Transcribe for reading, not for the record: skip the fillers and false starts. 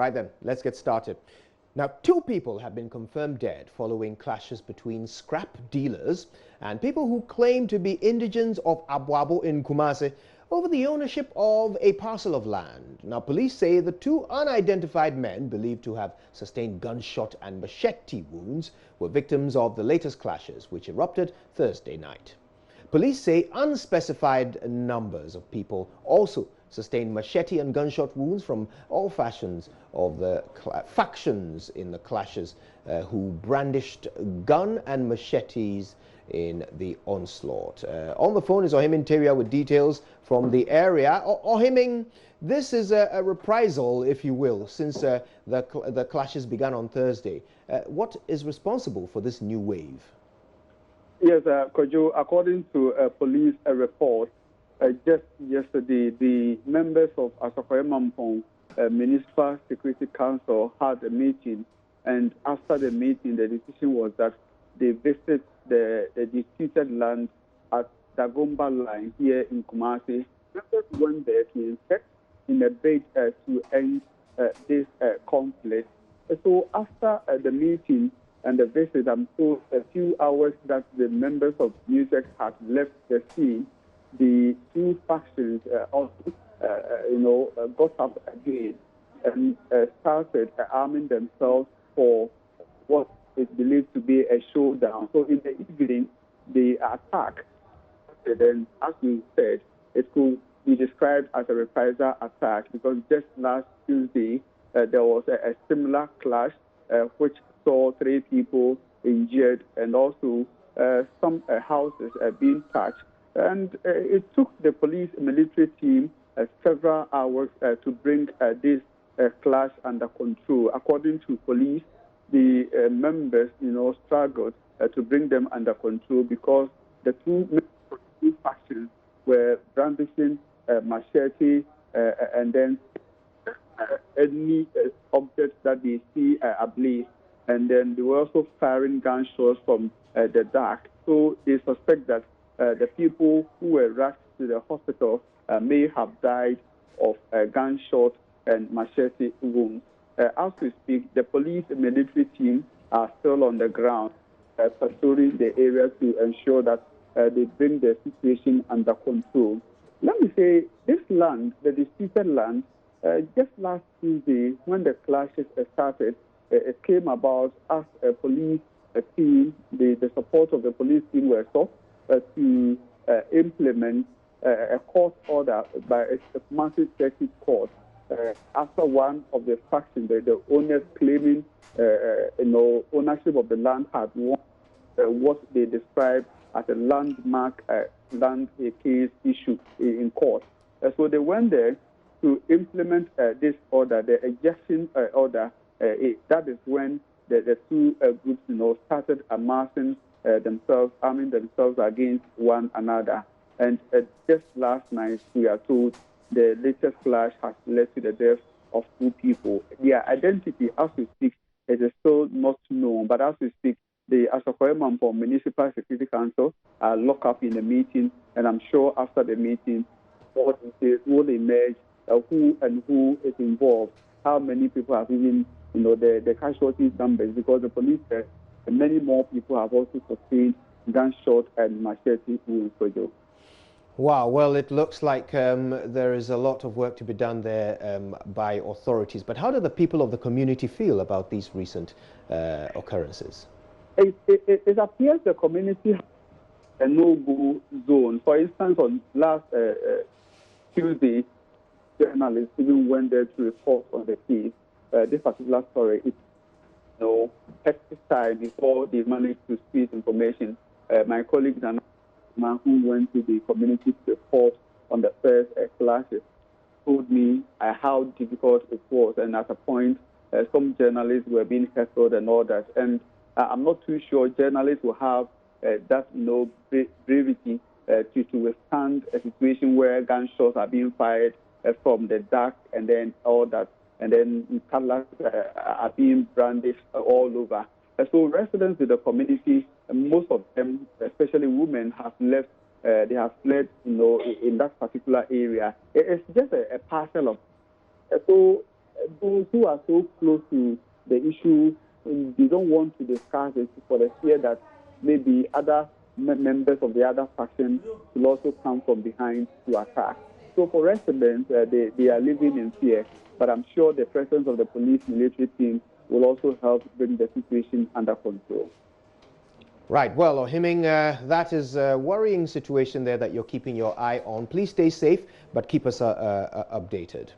Right then, let's get started. Now, 2 people have been confirmed dead following clashes between scrap dealers and people who claim to be indigents of Aboabo in Kumasi over the ownership of a parcel of land. Now, police say the 2 unidentified men, believed to have sustained gunshot and machete wounds, were victims of the latest clashes, which erupted Thursday night. Police say unspecified numbers of people also sustained machete and gunshot wounds from all factions of the factions in the clashes who brandished gun and machetes in the onslaught. On the phone is Ohiming Teria with details from the area. Ohiming, this is a reprisal, if you will, since the clashes began on Thursday. What is responsible for this new wave? Yes, Kojo, according to a police report, just yesterday, the members of Asakwai-Mampong Municipal Security Council had a meeting, and after the meeting, the decision was that they visit the disputed land at Dagomba line here in Kumasi. Members went there to inspect in a bid to end this conflict. So after the meeting and the visit, I'm told a few hours that the members of music had left the scene, the 2 factions also, got up again and started arming themselves for what is believed to be a showdown. So in the evening, the attack, then as you said, it could be described as a reprisal attack because just last Tuesday, there was a similar clash which saw 3 people injured and also some houses being touched. And it took the police military team several hours to bring this clash under control. According to police, the members, struggled to bring them under control because the 2 factions were brandishing machete and then any objects that they see ablaze. And then they were also firing gunshots from the dark. So they suspect that the people who were rushed to the hospital may have died of gunshot and machete wounds. As we speak, the police and military team are still on the ground patrolling the area to ensure that they bring the situation under control. Let me say, this land, the disputed land, just last Tuesday, when the clashes started, it came about as a police team, the support of the police team were sought to implement a court order by a Kumasi Circuit Court after one of the factions, the owners claiming ownership of the land had won what they described as a landmark land case issue in court. So they went there to implement this order, the ejection order. That is when the 2 groups, started amassing themselves, arming themselves against one another. And just last night, we are told the latest clash has led to the death of 2 people. Their identity, as we speak, is still not known. But as we speak, the Asakwai-Mampong Municipal Security Council are locked up in a meeting, and I'm sure after the meeting, all details will emerge who is involved, how many people have even, the casualties numbers, because the police said many more people have also sustained gunshot and machete wounds. Wow, well, it looks like there is a lot of work to be done there by authorities. But how do the people of the community feel about these recent occurrences? It appears the community has a no-go zone. For instance, on last Tuesday, journalists even went there to report on the case. This particular story, it's hectic time before they managed to squeeze information. My colleague Nana, who went to the community to report on the first clashes, told me how difficult it was, and at a point, some journalists were being heckled and all that. And I'm not too sure journalists will have that bravery to withstand a situation where gunshots are being fired from the dark and then all that, and then colors are being brandished all over. So residents in the community, most of them, especially women, have left. They have fled, in that particular area. It's just a parcel of. So those who are so close to the issue, they don't want to discuss it for the fear that maybe other members of the other faction will also come from behind to attack. So for residents, they are living in fear, but I'm sure the presence of the police military team will also help bring the situation under control. Right. Well, Ohiming, that is a worrying situation there that you're keeping your eye on. Please stay safe, but keep us updated.